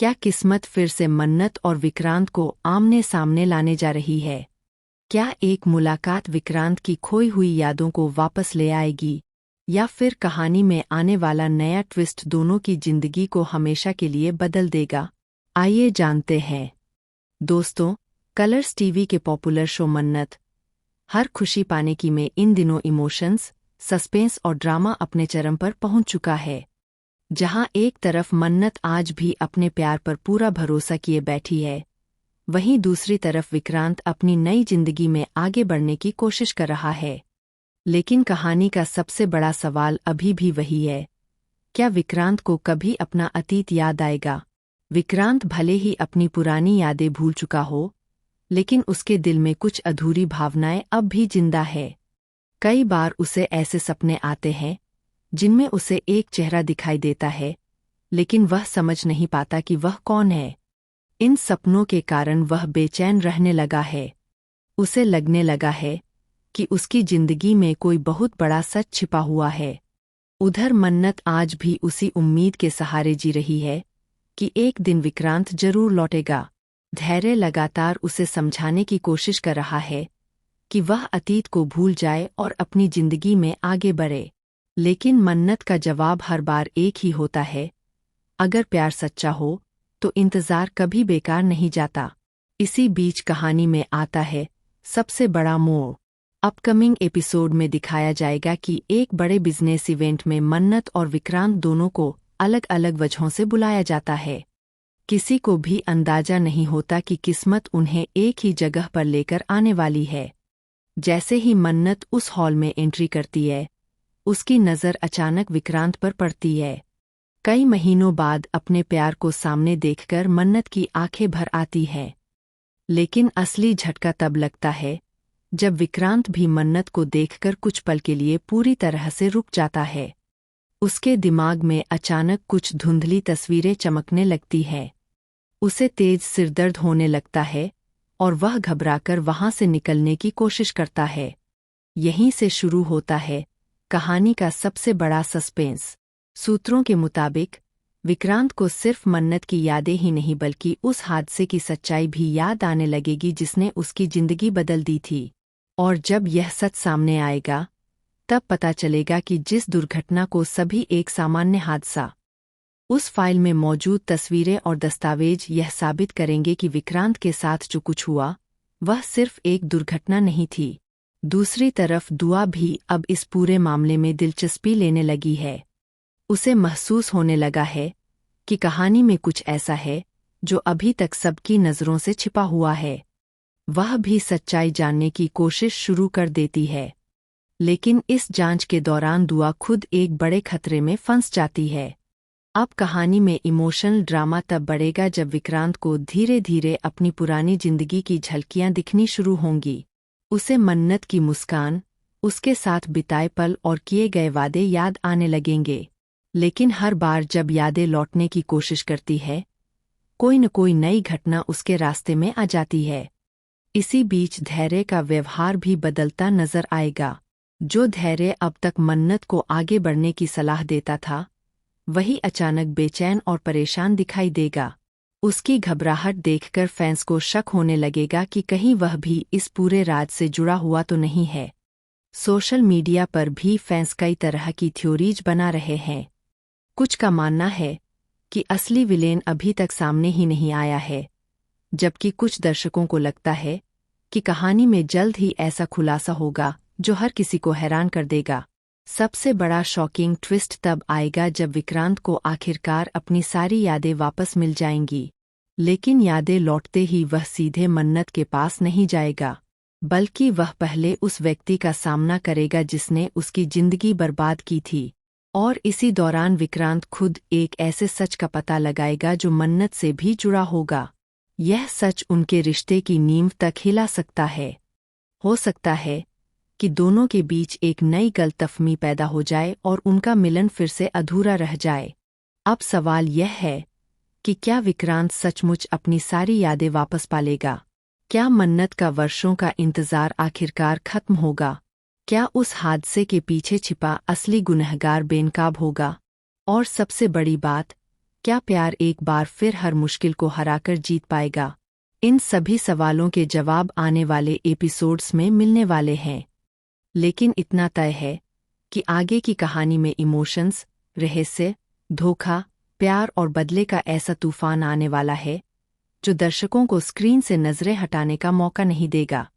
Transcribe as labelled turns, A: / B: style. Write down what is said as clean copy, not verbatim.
A: क्या किस्मत फिर से मन्नत और विक्रांत को आमने सामने लाने जा रही है? क्या एक मुलाकात विक्रांत की खोई हुई यादों को वापस ले आएगी, या फिर कहानी में आने वाला नया ट्विस्ट दोनों की जिंदगी को हमेशा के लिए बदल देगा? आइए जानते हैं। दोस्तों, कलर्स टीवी के पॉपुलर शो मन्नत हर खुशी पाने की में इन दिनों इमोशंस, सस्पेंस और ड्रामा अपने चरम पर पहुंच चुका है। जहां एक तरफ मन्नत आज भी अपने प्यार पर पूरा भरोसा किए बैठी है, वहीं दूसरी तरफ विक्रांत अपनी नई जिंदगी में आगे बढ़ने की कोशिश कर रहा है। लेकिन कहानी का सबसे बड़ा सवाल अभी भी वही है, क्या विक्रांत को कभी अपना अतीत याद आएगा? विक्रांत भले ही अपनी पुरानी यादें भूल चुका हो, लेकिन उसके दिल में कुछ अधूरी भावनाएं अब भी जिंदा है। कई बार उसे ऐसे सपने आते हैं जिनमें उसे एक चेहरा दिखाई देता है, लेकिन वह समझ नहीं पाता कि वह कौन है। इन सपनों के कारण वह बेचैन रहने लगा है। उसे लगने लगा है कि उसकी जिंदगी में कोई बहुत बड़ा सच छिपा हुआ है। उधर मन्नत आज भी उसी उम्मीद के सहारे जी रही है कि एक दिन विक्रांत जरूर लौटेगा। धैर्य लगातार उसे समझाने की कोशिश कर रहा है कि वह अतीत को भूल जाए और अपनी जिंदगी में आगे बढ़े। लेकिन मन्नत का जवाब हर बार एक ही होता है, अगर प्यार सच्चा हो तो इंतजार कभी बेकार नहीं जाता। इसी बीच कहानी में आता है सबसे बड़ा मोड़। अपकमिंग एपिसोड में दिखाया जाएगा कि एक बड़े बिजनेस इवेंट में मन्नत और विक्रांत दोनों को अलग अलग वजहों से बुलाया जाता है। किसी को भी अंदाजा नहीं होता कि किस्मत उन्हें एक ही जगह पर लेकर आने वाली है। जैसे ही मन्नत उस हॉल में एंट्री करती है, उसकी नज़र अचानक विक्रांत पर पड़ती है। कई महीनों बाद अपने प्यार को सामने देखकर मन्नत की आंखें भर आती हैं। लेकिन असली झटका तब लगता है जब विक्रांत भी मन्नत को देखकर कुछ पल के लिए पूरी तरह से रुक जाता है। उसके दिमाग में अचानक कुछ धुंधली तस्वीरें चमकने लगती हैं। उसे तेज सिरदर्द होने लगता है और वह घबराकर वहां से निकलने की कोशिश करता है। यहीं से शुरू होता है कहानी का सबसे बड़ा सस्पेंस। सूत्रों के मुताबिक विक्रांत को सिर्फ मन्नत की यादें ही नहीं बल्कि उस हादसे की सच्चाई भी याद आने लगेगी जिसने उसकी जिंदगी बदल दी थी। और जब यह सच सामने आएगा, तब पता चलेगा कि जिस दुर्घटना को सभी एक सामान्य हादसा, उस फाइल में मौजूद तस्वीरें और दस्तावेज यह साबित करेंगे कि विक्रांत के साथ जो कुछ हुआ वह सिर्फ एक दुर्घटना नहीं थी। दूसरी तरफ दुआ भी अब इस पूरे मामले में दिलचस्पी लेने लगी है। उसे महसूस होने लगा है कि कहानी में कुछ ऐसा है जो अभी तक सबकी नज़रों से छिपा हुआ है। वह भी सच्चाई जानने की कोशिश शुरू कर देती है। लेकिन इस जांच के दौरान दुआ खुद एक बड़े खतरे में फंस जाती है। अब कहानी में इमोशनल ड्रामा तब बढ़ेगा जब विक्रांत को धीरे धीरे अपनी पुरानी जिंदगी की झलकियां दिखनी शुरू होंगी। उसे मन्नत की मुस्कान, उसके साथ बिताए पल और किए गए वादे याद आने लगेंगे। लेकिन हर बार जब यादें लौटने की कोशिश करती है, कोई न कोई नई घटना उसके रास्ते में आ जाती है। इसी बीच धैर्य का व्यवहार भी बदलता नजर आएगा। जो धैर्य अब तक मन्नत को आगे बढ़ने की सलाह देता था, वही अचानक बेचैन और परेशान दिखाई देगा। उसकी घबराहट देखकर फैंस को शक होने लगेगा कि कहीं वह भी इस पूरे राज से जुड़ा हुआ तो नहीं है। सोशल मीडिया पर भी फैंस कई तरह की थ्योरीज बना रहे हैं। कुछ का मानना है कि असली विलेन अभी तक सामने ही नहीं आया है, जबकि कुछ दर्शकों को लगता है कि कहानी में जल्द ही ऐसा खुलासा होगा जो हर किसी को हैरान कर देगा। सबसे बड़ा शॉकिंग ट्विस्ट तब आएगा जब विक्रांत को आखिरकार अपनी सारी यादें वापस मिल जाएंगी। लेकिन यादें लौटते ही वह सीधे मन्नत के पास नहीं जाएगा, बल्कि वह पहले उस व्यक्ति का सामना करेगा जिसने उसकी जिंदगी बर्बाद की थी। और इसी दौरान विक्रांत खुद एक ऐसे सच का पता लगाएगा जो मन्नत से भी जुड़ा होगा। यह सच उनके रिश्ते की नींव तक हिला सकता है। हो सकता है कि दोनों के बीच एक नई गलतफहमी पैदा हो जाए और उनका मिलन फिर से अधूरा रह जाए। अब सवाल यह है कि क्या विक्रांत सचमुच अपनी सारी यादें वापस पालेगा? क्या मन्नत का वर्षों का इंतजार आखिरकार खत्म होगा? क्या उस हादसे के पीछे छिपा असली गुनहगार बेनकाब होगा? और सबसे बड़ी बात, क्या प्यार एक बार फिर हर मुश्किल को हराकर जीत पाएगा? इन सभी सवालों के जवाब आने वाले एपिसोड्स में मिलने वाले हैं। लेकिन इतना तय है कि आगे की कहानी में इमोशंस, रहस्य, धोखा, प्यार और बदले का ऐसा तूफान आने वाला है जो दर्शकों को स्क्रीन से नजरें हटाने का मौका नहीं देगा।